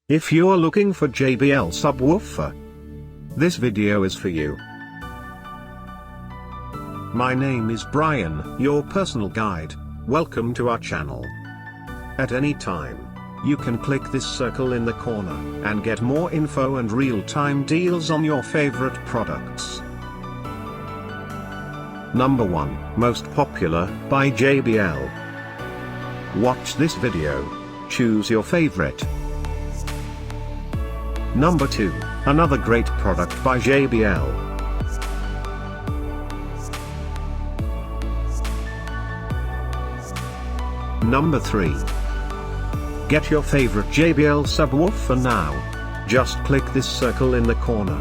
If you're looking for JBL Subwoofer, this video is for you. My name is Brian, your personal guide. Welcome to our channel. At any time, you can click this circle in the corner and get more info and real-time deals on your favorite products. Number 1, Most Popular, by JBL. Watch this video. Choose your favorite. Number 2, another great product by JBL. Number 3. Get your favorite JBL subwoofer now. Just click this circle in the corner.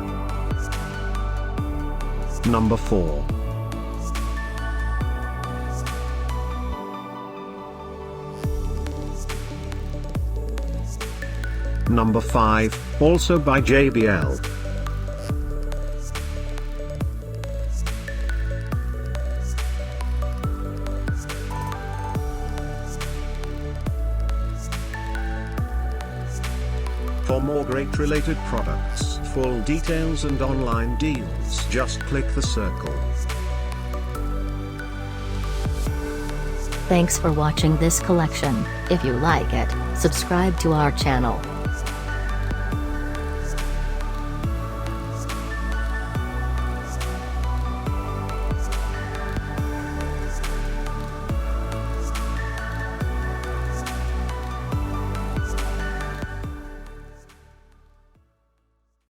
Number 4. Number 5, also by JBL. For more great related products, full details and online deals, just click the circle. Thanks for watching this collection. If you like it, subscribe to our channel.